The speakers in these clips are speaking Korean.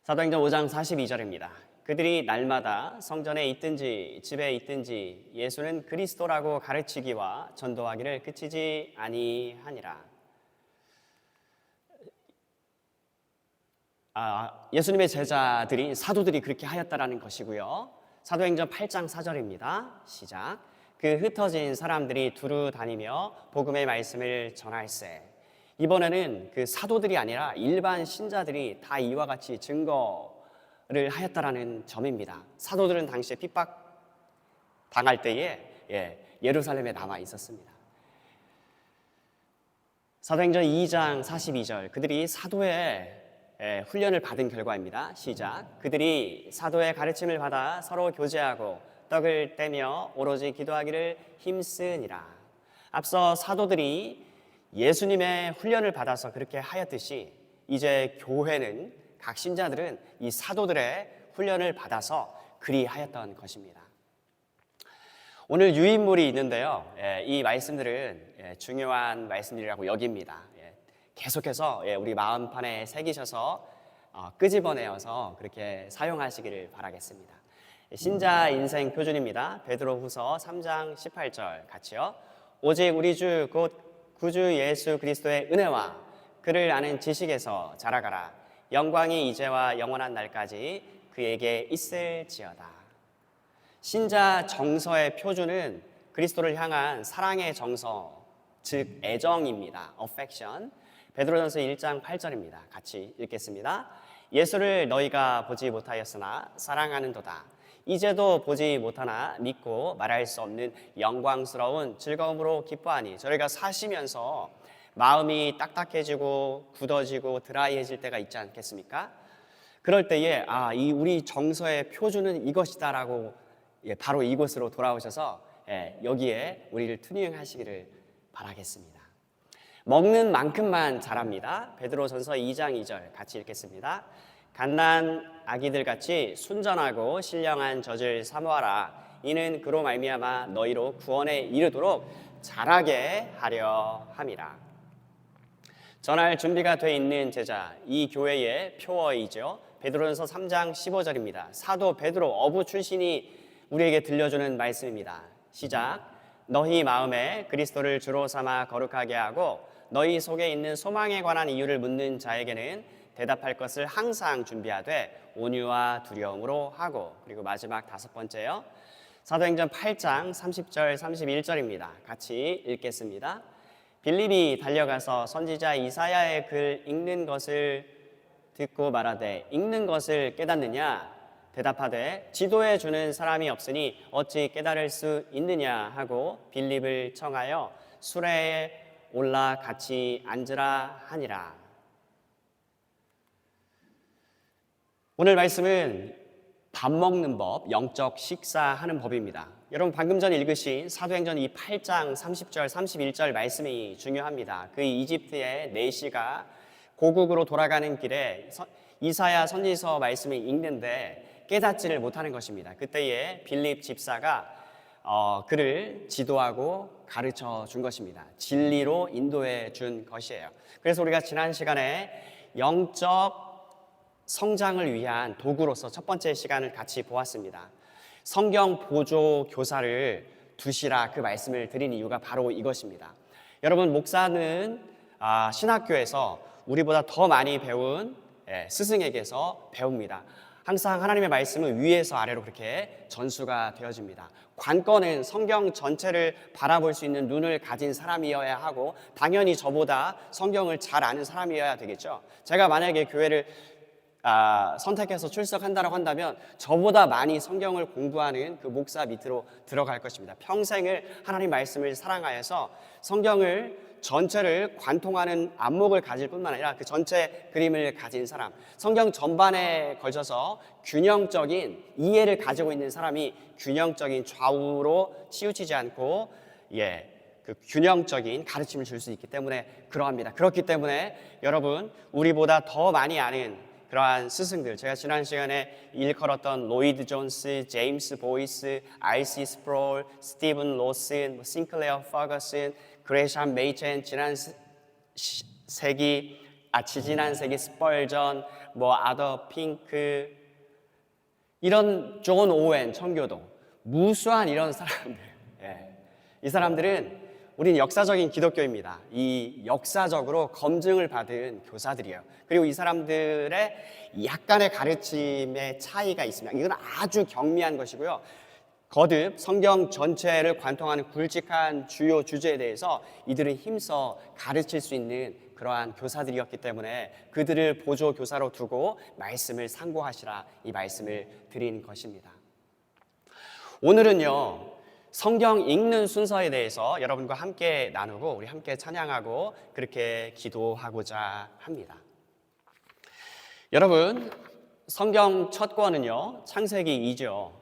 사도행전 5장 42절입니다. 그들이 날마다 성전에 있든지 집에 있든지 예수는 그리스도라고 가르치기와 전도하기를 그치지 아니하니라. 예수님의 제자들이 사도들이 그렇게 하였다라는 것이고요. 사도행전 8장 4절입니다. 시작. 그 흩어진 사람들이 두루 다니며 복음의 말씀을 전할세. 이번에는 그 사도들이 아니라 일반 신자들이 다 이와 같이 증거를 하였다라는 점입니다. 사도들은 당시에 핍박 당할 때에 예루살렘에 남아 있었습니다. 사도행전 2장 42절. 그들이 사도의 훈련을 받은 결과입니다. 시작. 그들이 사도의 가르침을 받아 서로 교제하고 떡을 떼며 오로지 기도하기를 힘쓰니라. 앞서 사도들이 예수님의 훈련을 받아서 그렇게 하였듯이 이제 교회는 각 신자들은 이 사도들의 훈련을 받아서 그리하였던 것입니다. 오늘 유인물이 있는데요. 이 말씀들은 중요한 말씀들이라고 여깁니다. 계속해서 우리 마음판에 새기셔서 끄집어내어서 그렇게 사용하시기를 바라겠습니다. 신자 인생 표준입니다. 베드로후서 3장 18절 같이요. 오직 우리 주 곧 구주 예수 그리스도의 은혜와 그를 아는 지식에서 자라가라. 영광이 이제와 영원한 날까지 그에게 있을지어다. 신자 정서의 표준은 그리스도를 향한 사랑의 정서, 즉 애정입니다. affection. 베드로전서 1장 8절입니다. 같이 읽겠습니다. 예수를 너희가 보지 못하였으나 사랑하는도다. 이제도 보지 못하나 믿고 말할 수 없는 영광스러운 즐거움으로 기뻐하니. 저희가 사시면서 마음이 딱딱해지고 굳어지고 드라이해질 때가 있지 않겠습니까? 그럴 때에 이 우리 정서의 표준은 이것이다라고 바로 이곳으로 돌아오셔서 여기에 우리를 튜닝하시기를 바라겠습니다. 먹는 만큼만 자랍니다. 베드로전서 2장 2절 같이 읽겠습니다. 갓난 아기들 같이 순전하고 신령한 젖을 사모하라. 이는 그로 말미암아 너희로 구원에 이르도록 자라게 하려 함이라. 전할 준비가 돼 있는 제자, 이 교회의 표어이죠. 베드로전서 3장 15절입니다. 사도 베드로 어부 출신이 우리에게 들려주는 말씀입니다. 시작. 너희 마음에 그리스도를 주로 삼아 거룩하게 하고 너희 속에 있는 소망에 관한 이유를 묻는 자에게는 대답할 것을 항상 준비하되 온유와 두려움으로 하고. 그리고 마지막 다섯 번째요. 사도행전 8장 30절 31절입니다. 같이 읽겠습니다. 빌립이 달려가서 선지자 이사야의 글 읽는 것을 듣고 말하되 읽는 것을 깨닫느냐? 대답하되 지도해 주는 사람이 없으니 어찌 깨달을 수 있느냐 하고 빌립을 청하여 수레에 올라 같이 앉으라 하니라. 오늘 말씀은 밥 먹는 법, 영적 식사하는 법입니다. 여러분 방금 전 읽으신 사도행전 이 8장 30절 31절 말씀이 중요합니다. 그 이집트의 내시가 고국으로 돌아가는 길에 이사야 선지서 말씀을 읽는데 깨닫지를 못하는 것입니다. 그때에 빌립 집사가 그를 지도하고 가르쳐 준 것입니다. 진리로 인도해 준 것이에요. 그래서 우리가 지난 시간에 영적 성장을 위한 도구로서 첫 번째 시간을 같이 보았습니다. 성경 보조 교사를 두시라 그 말씀을 드린 이유가 바로 이것입니다. 여러분 목사는 신학교에서 우리보다 더 많이 배운 스승에게서 배웁니다. 항상 하나님의 말씀은 위에서 아래로 그렇게 전수가 되어집니다. 관건은 성경 전체를 바라볼 수 있는 눈을 가진 사람이어야 하고 당연히 저보다 성경을 잘 아는 사람이어야 되겠죠. 제가 만약에 교회를 선택해서 출석한다고 한다면 저보다 많이 성경을 공부하는 그 목사 밑으로 들어갈 것입니다. 평생을 하나님 말씀을 사랑하여서 성경을 전체를 관통하는 안목을 가질 뿐만 아니라 그 전체 그림을 가진 사람, 성경 전반에 걸쳐서 균형적인 이해를 가지고 있는 사람이 균형적인 좌우로 치우치지 않고 그 균형적인 가르침을 줄 수 있기 때문에 그러합니다. 그렇기 때문에 여러분 우리보다 더 많이 아는 그러한 스승들, 제가 지난 시간에 일컬었던 로이드 존스, 제임스 보이스, R.C. 스프롤, 스티븐 로슨, 싱클레어 퍼거슨, 그레샴 메이첸, 지난 세기 스펄전, 뭐 아더 핑크, 이런 존 오웬 청교도, 무수한 이런 사람들, 예. 이 사람들은 우린 역사적인 기독교입니다. 이 역사적으로 검증을 받은 교사들이에요. 그리고 이 사람들의 약간의 가르침의 차이가 있습니다. 이건 아주 경미한 것이고요. 거듭 성경 전체를 관통하는 굵직한 주요 주제에 대해서 이들은 힘써 가르칠 수 있는 그러한 교사들이었기 때문에 그들을 보조 교사로 두고 말씀을 상고하시라, 이 말씀을 드린 것입니다. 오늘은요, 성경 읽는 순서에 대해서 여러분과 함께 나누고 우리 함께 찬양하고 그렇게 기도하고자 합니다. 여러분, 성경 첫 권은요, 창세기이죠.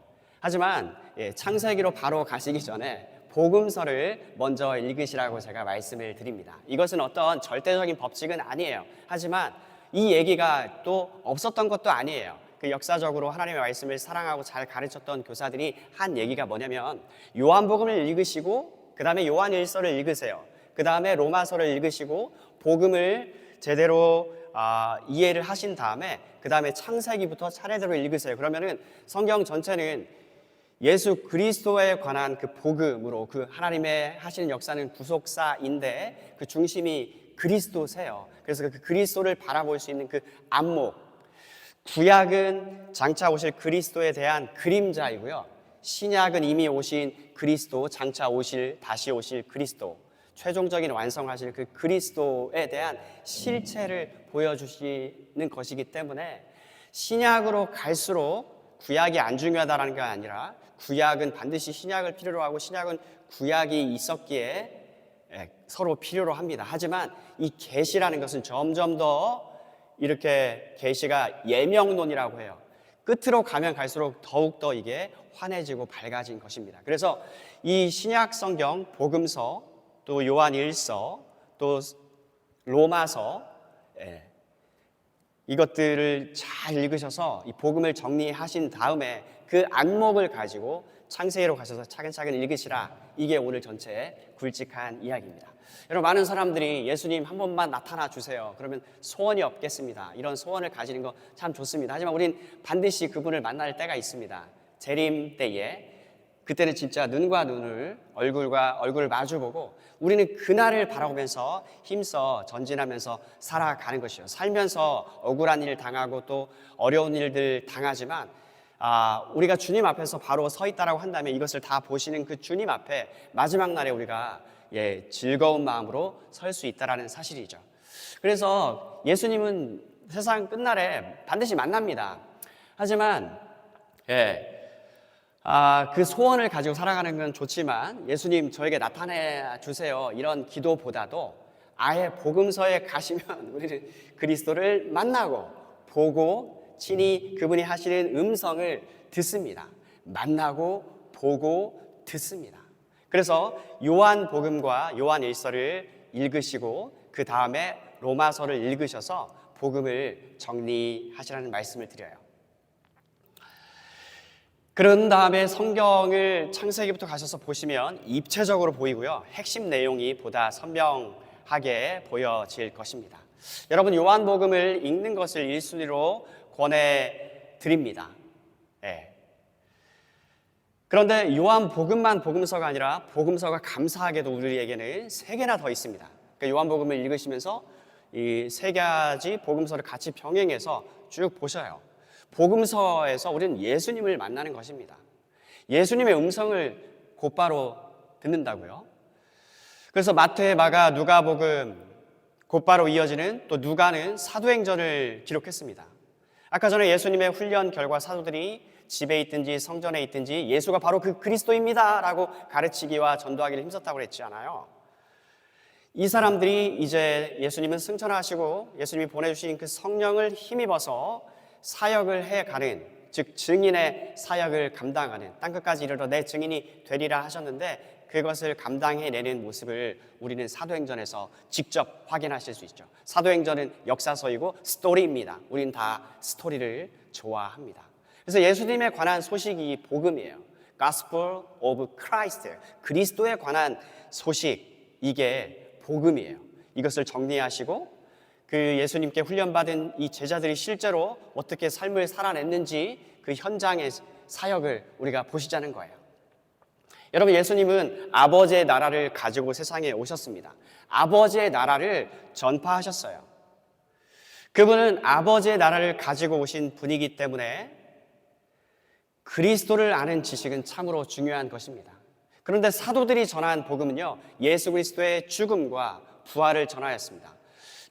하지만 창세기로 바로 가시기 전에 복음서를 먼저 읽으시라고 제가 말씀을 드립니다. 이것은 어떤 절대적인 법칙은 아니에요. 하지만 이 얘기가 또 없었던 것도 아니에요. 그 역사적으로 하나님의 말씀을 사랑하고 잘 가르쳤던 교사들이 한 얘기가 뭐냐면, 요한복음을 읽으시고 그 다음에 요한일서를 읽으세요. 그 다음에 로마서를 읽으시고 복음을 제대로 이해를 하신 다음에 그 다음에 창세기부터 차례대로 읽으세요. 그러면은 성경 전체는 예수 그리스도에 관한 그 복음으로, 그 하나님의 하시는 역사는 구속사인데 그 중심이 그리스도세요. 그래서 그 그리스도를 바라볼 수 있는 그 안목, 구약은 장차 오실 그리스도에 대한 그림자이고요, 신약은 이미 오신 그리스도, 장차 오실, 다시 오실 그리스도, 최종적인 완성하실 그 그리스도에 대한 실체를 보여주시는 것이기 때문에 신약으로 갈수록 구약이 안 중요하다는 게 아니라 구약은 반드시 신약을 필요로 하고 신약은 구약이 있었기에 서로 필요로 합니다. 하지만 이 계시라는 것은 점점 더 이렇게 계시가 예명론이라고 해요. 끝으로 가면 갈수록 더욱더 이게 환해지고 밝아진 것입니다. 그래서 이 신약 성경, 복음서, 또 요한일서, 또 로마서, 이것들을 잘 읽으셔서 이 복음을 정리하신 다음에 그 안목을 가지고 창세기로 가셔서 차근차근 읽으시라. 이게 오늘 전체의 굵직한 이야기입니다. 여러분, 많은 사람들이 예수님 한 번만 나타나 주세요, 그러면 소원이 없겠습니다. 이런 소원을 가지는 거 참 좋습니다. 하지만 우린 반드시 그분을 만날 때가 있습니다. 재림 때에, 그때는 진짜 눈과 눈을, 얼굴과 얼굴을 마주보고 우리는 그날을 바라보면서 힘써 전진하면서 살아가는 것이요. 살면서 억울한 일 당하고 또 어려운 일들 당하지만 우리가 주님 앞에서 바로 서 있다라고 한다면 이것을 다 보시는 그 주님 앞에 마지막 날에 우리가 즐거운 마음으로 설 수 있다라는 사실이죠. 그래서 예수님은 세상 끝날에 반드시 만납니다. 하지만 그 소원을 가지고 살아가는 건 좋지만 예수님 저에게 나타내 주세요, 이런 기도보다도 아예 복음서에 가시면 우리는 그리스도를 만나고 보고 친히 그분이 하시는 음성을 듣습니다. 만나고 보고 듣습니다. 그래서 요한복음과 요한일서를 읽으시고 그 다음에 로마서를 읽으셔서 복음을 정리하시라는 말씀을 드려요. 그런 다음에 성경을 창세기부터 가셔서 보시면 입체적으로 보이고요, 핵심 내용이 보다 선명하게 보여질 것입니다. 여러분, 요한복음을 읽는 것을 1순위로 권해드립니다. 그런데 요한복음만 복음서가 아니라 복음서가 감사하게도 우리에게는 3개나 더 있습니다. 그러니까 요한복음을 읽으시면서 이 3가지 복음서를 같이 병행해서 쭉 보셔요. 복음서에서 우리는 예수님을 만나는 것입니다. 예수님의 음성을 곧바로 듣는다고요. 그래서 마태, 마가, 누가복음 곧바로 이어지는, 또 누가는 사도행전을 기록했습니다. 아까 전에 예수님의 훈련 결과 사도들이 집에 있든지 성전에 있든지 예수가 바로 그 그리스도입니다 라고 가르치기와 전도하기를 힘썼다고 그랬지 않아요? 이 사람들이 이제 예수님은 승천하시고 예수님이 보내주신 그 성령을 힘입어서 사역을 해가는, 즉 증인의 사역을 감당하는, 땅끝까지 이르러 내 증인이 되리라 하셨는데 그것을 감당해내는 모습을 우리는 사도행전에서 직접 확인하실 수 있죠. 사도행전은 역사서이고 스토리입니다. 우리는 다 스토리를 좋아합니다. 그래서 예수님에 관한 소식이 복음이에요. Gospel of Christ, 그리스도에 관한 소식, 이게 복음이에요. 이것을 정리하시고 그 예수님께 훈련받은 이 제자들이 실제로 어떻게 삶을 살아냈는지 그 현장의 사역을 우리가 보시자는 거예요. 여러분, 예수님은 아버지의 나라를 가지고 세상에 오셨습니다. 아버지의 나라를 전파하셨어요. 그분은 아버지의 나라를 가지고 오신 분이기 때문에 그리스도를 아는 지식은 참으로 중요한 것입니다. 그런데 사도들이 전한 복음은요, 예수 그리스도의 죽음과 부활을 전하였습니다.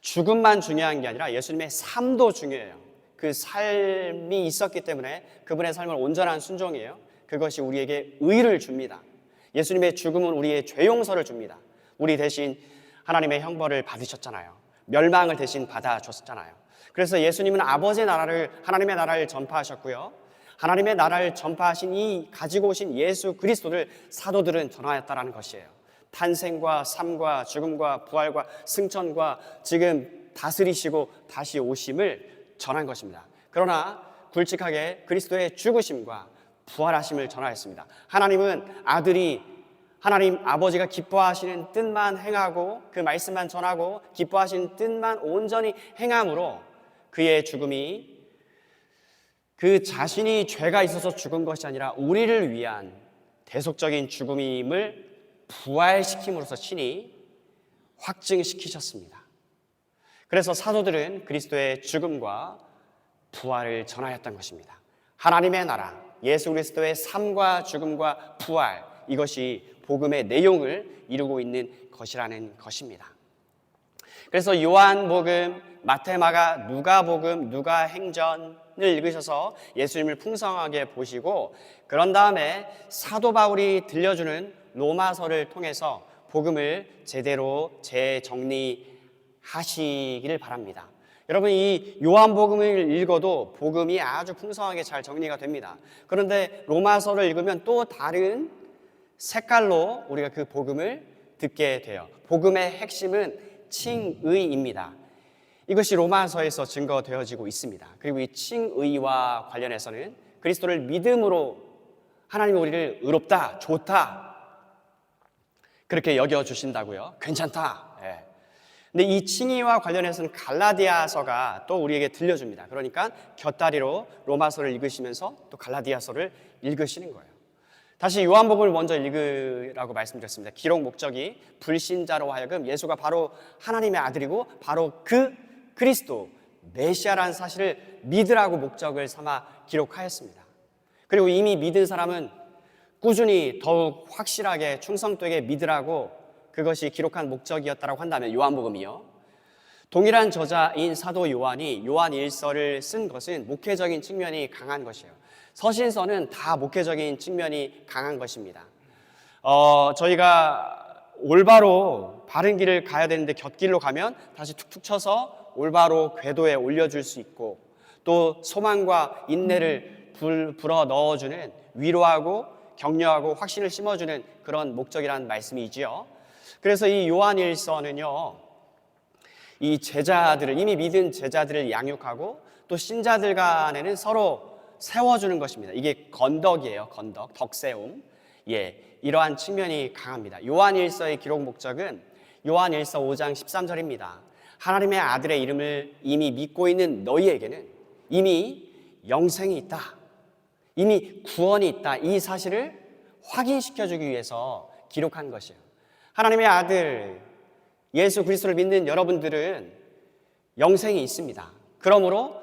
죽음만 중요한 게 아니라 예수님의 삶도 중요해요. 그 삶이 있었기 때문에 그분의 삶을 온전한 순종이에요. 그것이 우리에게 의를 줍니다. 예수님의 죽음은 우리의 죄 용서를 줍니다. 우리 대신 하나님의 형벌을 받으셨잖아요. 멸망을 대신 받아줬잖아요. 그래서 예수님은 아버지의 나라를, 하나님의 나라를 전파하셨고요, 하나님의 나라를 전파하신 이 가지고 오신 예수 그리스도를 사도들은 전하였다라는 것이에요. 탄생과 삶과 죽음과 부활과 승천과 지금 다스리시고 다시 오심을 전한 것입니다. 그러나 굵직하게 그리스도의 죽으심과 부활하심을 전하였습니다. 하나님은 아들이 하나님 아버지가 기뻐하시는 뜻만 행하고 그 말씀만 전하고 기뻐하시는 뜻만 온전히 행함으로 그의 죽음이 그 자신이 죄가 있어서 죽은 것이 아니라 우리를 위한 대속적인 죽음임을 부활시킴으로써 친히 확증시키셨습니다. 그래서 사도들은 그리스도의 죽음과 부활을 전하였던 것입니다. 하나님의 나라, 예수 그리스도의 삶과 죽음과 부활, 이것이 복음의 내용을 이루고 있는 것이라는 것입니다. 그래서 요한복음, 마태마가, 누가복음, 누가행전을 읽으셔서 예수님을 풍성하게 보시고 그런 다음에 사도 바울이 들려주는 로마서를 통해서 복음을 제대로 재정리하시기를 바랍니다. 여러분, 이 요한복음을 읽어도 복음이 아주 풍성하게 잘 정리가 됩니다. 그런데 로마서를 읽으면 또 다른 색깔로 우리가 그 복음을 듣게 돼요. 복음의 핵심은 칭의입니다. 이것이 로마서에서 증거되어지고 있습니다. 그리고 이 칭의와 관련해서는 그리스도를 믿음으로 하나님이 우리를 의롭다, 좋다 그렇게 여겨주신다고요. 괜찮다. 예. 근데 이 칭의와 관련해서는 갈라디아서가 또 우리에게 들려줍니다. 그러니까 곁다리로 로마서를 읽으시면서 또 갈라디아서를 읽으시는 거예요. 다시 요한복음을 먼저 읽으라고 말씀드렸습니다. 기록 목적이 불신자로 하여금 예수가 바로 하나님의 아들이고 바로 그 그리스도 메시아라는 사실을 믿으라고 목적을 삼아 기록하였습니다. 그리고 이미 믿은 사람은 꾸준히 더욱 확실하게 충성되게 믿으라고 그것이 기록한 목적이었다고 한다면 요한복음이요, 동일한 저자인 사도 요한이 요한 1서를 쓴 것은 목회적인 측면이 강한 것이에요. 서신서는 다 목회적인 측면이 강한 것입니다. 저희가 올바로 바른 길을 가야 되는데 곁길로 가면 다시 툭툭 쳐서 올바로 궤도에 올려줄 수 있고, 또 소망과 인내를 불어 넣어주는, 위로하고 격려하고 확신을 심어주는 그런 목적이라는 말씀이지요. 그래서 이 요한일서는요, 이 제자들을, 이미 믿은 제자들을 양육하고 또 신자들 간에는 서로 세워주는 것입니다. 이게 건덕이에요. 건덕, 덕세움. 예, 이러한 측면이 강합니다. 요한일서의 기록 목적은 요한일서 5장 13절입니다. 하나님의 아들의 이름을 이미 믿고 있는 너희에게는 이미 영생이 있다, 이미 구원이 있다, 이 사실을 확인시켜주기 위해서 기록한 것이에요. 하나님의 아들 예수 그리스도를 믿는 여러분들은 영생이 있습니다. 그러므로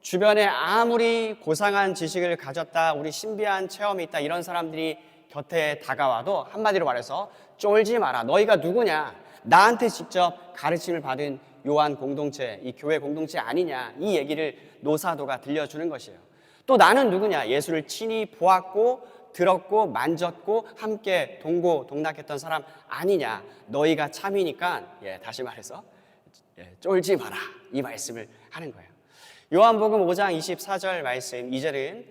주변에 아무리 고상한 지식을 가졌다, 우리 신비한 체험이 있다, 이런 사람들이 곁에 다가와도 한마디로 말해서 쫄지 마라. 너희가 누구냐? 나한테 직접 가르침을 받은 요한 공동체, 이 교회 공동체 아니냐, 이 얘기를 노사도가 들려주는 것이에요. 또 나는 누구냐? 예수를 친히 보았고 들었고 만졌고 함께 동고동락했던 사람 아니냐? 너희가 참이니까, 다시 말해서 쫄지 마라, 이 말씀을 하는 거예요. 요한복음 5장 24절 말씀 2절은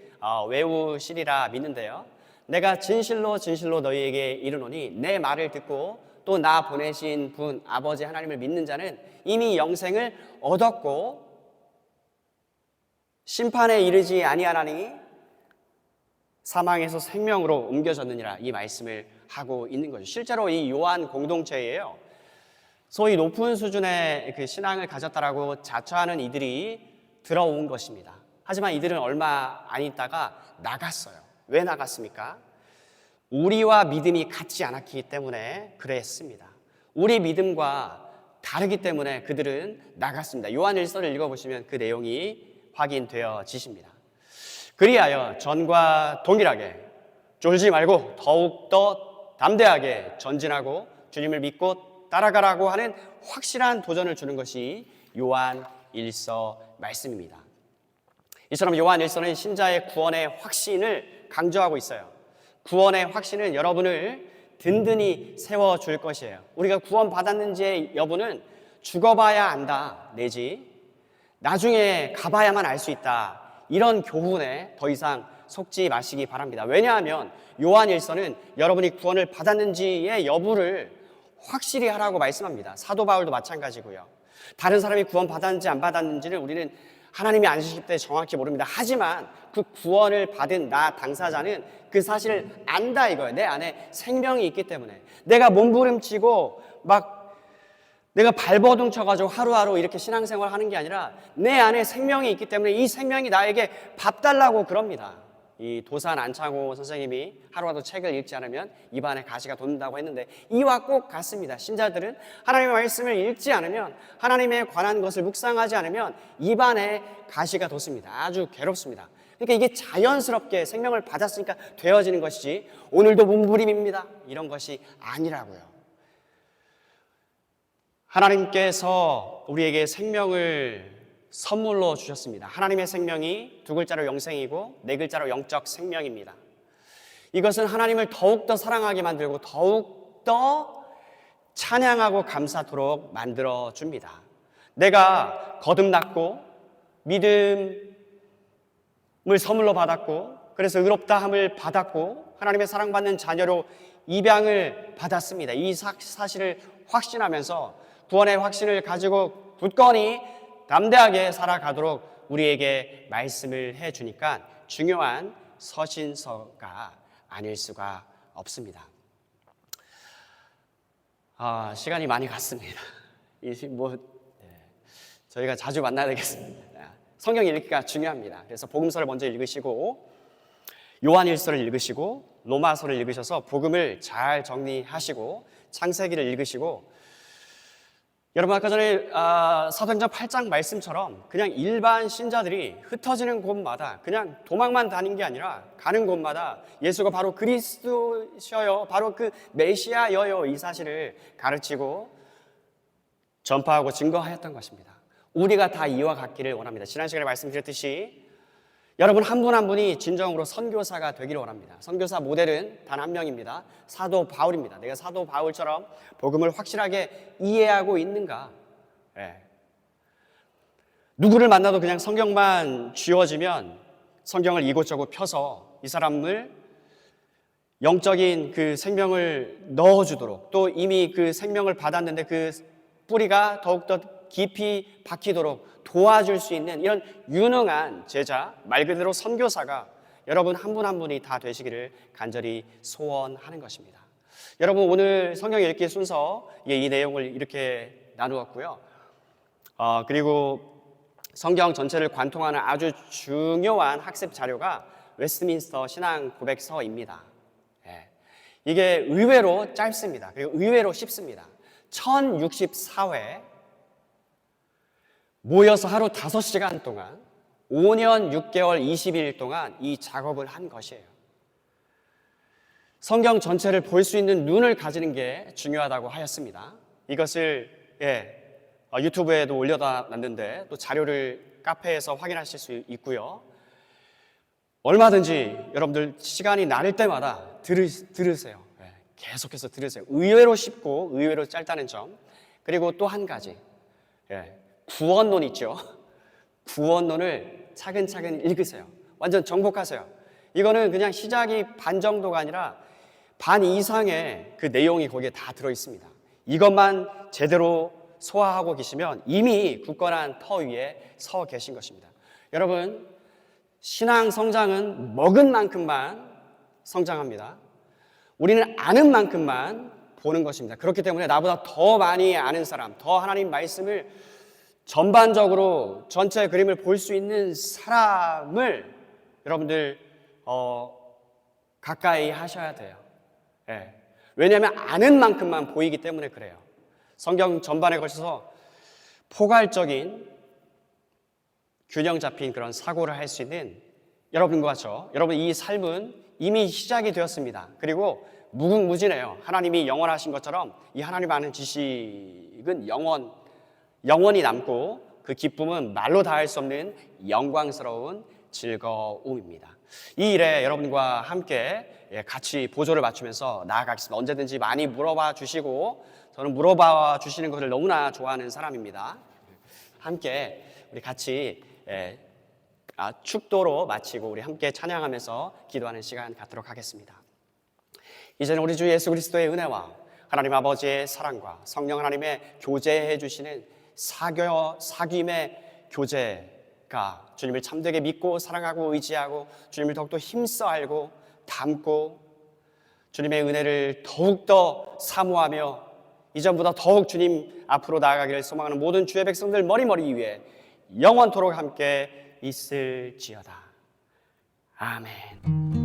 외우시리라 믿는데요, 내가 진실로 진실로 너희에게 이르노니 내 말을 듣고 또 나 보내신 분 아버지 하나님을 믿는 자는 이미 영생을 얻었고 심판에 이르지 아니하나니 사망에서 생명으로 옮겨졌느니라, 이 말씀을 하고 있는 거죠. 실제로 이 요한 공동체예요, 소위 높은 수준의 그 신앙을 가졌다라고 자처하는 이들이 들어온 것입니다. 하지만 이들은 얼마 안 있다가 나갔어요. 왜 나갔습니까? 우리와 믿음이 같지 않았기 때문에 그랬습니다. 우리 믿음과 다르기 때문에 그들은 나갔습니다. 요한일서를 읽어보시면 그 내용이 확인되어지십니다. 그리하여 전과 동일하게 쫄지 말고 더욱더 담대하게 전진하고 주님을 믿고 따라가라고 하는 확실한 도전을 주는 것이 요한일서 말씀입니다. 이처럼 요한일서는 신자의 구원의 확신을 강조하고 있어요. 구원의 확신은 여러분을 든든히 세워줄 것이에요. 우리가 구원받았는지의 여부는 죽어봐야 안다 내지 나중에 가봐야만 알 수 있다, 이런 교훈에 더 이상 속지 마시기 바랍니다. 왜냐하면 요한일서는 여러분이 구원을 받았는지의 여부를 확실히 하라고 말씀합니다. 사도 바울도 마찬가지고요. 다른 사람이 구원 받았는지 안 받았는지를 우리는 하나님이 안수실 때 정확히 모릅니다. 하지만 그 구원을 받은 나 당사자는 그 사실을 안다 이거예요. 내 안에 생명이 있기 때문에. 내가 몸부림치고 막 내가 발버둥 쳐가지고 하루하루 이렇게 신앙생활 하는 게 아니라 내 안에 생명이 있기 때문에 이 생명이 나에게 밥 달라고 그럽니다. 이 도산 안창호 선생님이 하루라도 책을 읽지 않으면 입안에 가시가 돋는다고 했는데 이와 꼭 같습니다. 신자들은 하나님의 말씀을 읽지 않으면, 하나님에 관한 것을 묵상하지 않으면 입안에 가시가 돋습니다. 아주 괴롭습니다. 그러니까 이게 자연스럽게 생명을 받았으니까 되어지는 것이지 오늘도 몸부림입니다 이런 것이 아니라고요. 하나님께서 우리에게 생명을 선물로 주셨습니다. 하나님의 생명이 두 글자로 영생이고 네 글자로 영적 생명입니다. 이것은 하나님을 더욱더 사랑하게 만들고 더욱더 찬양하고 감사토록 만들어줍니다. 내가 거듭났고 믿음을 선물로 받았고 그래서 의롭다함을 받았고 하나님의 사랑받는 자녀로 입양을 받았습니다. 이 사실을 확신하면서 구원의 확신을 가지고 굳건히 담대하게 살아가도록 우리에게 말씀을 해주니까 중요한 서신서가 아닐 수가 없습니다. 시간이 많이 갔습니다. 저희가 자주 만나야 되겠습니다. 성경 읽기가 중요합니다. 그래서 복음서를 먼저 읽으시고 요한일서를 읽으시고 로마서를 읽으셔서 복음을 잘 정리하시고 창세기를 읽으시고, 여러분 아까 전에 사도행전 8장 말씀처럼 그냥 일반 신자들이 흩어지는 곳마다 그냥 도망만 다닌 게 아니라 가는 곳마다 예수가 바로 그리스도셔요, 바로 그 메시아여요, 이 사실을 가르치고 전파하고 증거하였던 것입니다. 우리가 다 이와 같기를 원합니다. 지난 시간에 말씀드렸듯이 여러분 한 분 한 분이 진정으로 선교사가 되기를 원합니다. 선교사 모델은 단 한 명입니다. 사도 바울입니다. 내가 사도 바울처럼 복음을 확실하게 이해하고 있는가? 누구를 만나도 그냥 성경만 쥐어지면 성경을 이곳저곳 펴서 이 사람을 영적인 그 생명을 넣어주도록, 또 이미 그 생명을 받았는데 그 뿌리가 더욱더 깊이 박히도록 도와줄 수 있는 이런 유능한 제자, 말 그대로 선교사가 여러분 한 분 한 분이 다 되시기를 간절히 소원하는 것입니다. 여러분 오늘 성경 읽기 순서 이 내용을 이렇게 나누었고요. 그리고 성경 전체를 관통하는 아주 중요한 학습 자료가 웨스트민스터 신앙 고백서입니다. 이게 의외로 짧습니다. 그리고 의외로 쉽습니다. 1064회 모여서 하루 5시간 동안 5년 6개월 20일 동안 이 작업을 한 것이에요. 성경 전체를 볼 수 있는 눈을 가지는 게 중요하다고 하였습니다. 이것을 유튜브에도 올려놨는데 또 자료를 카페에서 확인하실 수 있고요. 얼마든지 여러분들 시간이 나를 때마다 들으세요. 계속해서 들으세요. 의외로 쉽고 의외로 짧다는 점. 그리고 또 한 가지, 구원론 있죠. 구원론을 차근차근 읽으세요. 완전 정복하세요. 이거는 그냥 시작이 반 정도가 아니라 반 이상의 그 내용이 거기에 다 들어있습니다. 이것만 제대로 소화하고 계시면 이미 굳건한 터 위에 서 계신 것입니다. 여러분, 신앙 성장은 먹은 만큼만 성장합니다. 우리는 아는 만큼만 보는 것입니다. 그렇기 때문에 나보다 더 많이 아는 사람, 더 하나님 말씀을 전반적으로 전체 그림을 볼 수 있는 사람을 여러분들 가까이 하셔야 돼요. 예. 왜냐하면 아는 만큼만 보이기 때문에 그래요. 성경 전반에 걸쳐서 포괄적인 균형 잡힌 그런 사고를 할 수 있는 여러분과 같죠. 여러분 이 삶은 이미 시작이 되었습니다. 그리고 무궁무진해요. 하나님이 영원하신 것처럼 이 하나님 아는 지식은 영원히 남고 그 기쁨은 말로 다할 수 없는 영광스러운 즐거움입니다. 이 일에 여러분과 함께 같이 보조를 맞추면서 나아가겠습니다. 언제든지 많이 물어봐 주시고 저는 물어봐 주시는 것을 너무나 좋아하는 사람입니다. 함께 우리 같이 축도로 마치고 우리 함께 찬양하면서 기도하는 시간 갖도록 하겠습니다. 이제는 우리 주 예수 그리스도의 은혜와 하나님 아버지의 사랑과 성령 하나님의 교제해 주시는 사귐의 교제가 주님을 참되게 믿고 사랑하고 의지하고 주님을 더욱더 힘써 알고 닮고 주님의 은혜를 더욱더 사모하며 이전보다 더욱 주님 앞으로 나아가기를 소망하는 모든 주의 백성들 머리머리 위에 영원토록 함께 있을지어다. 아멘.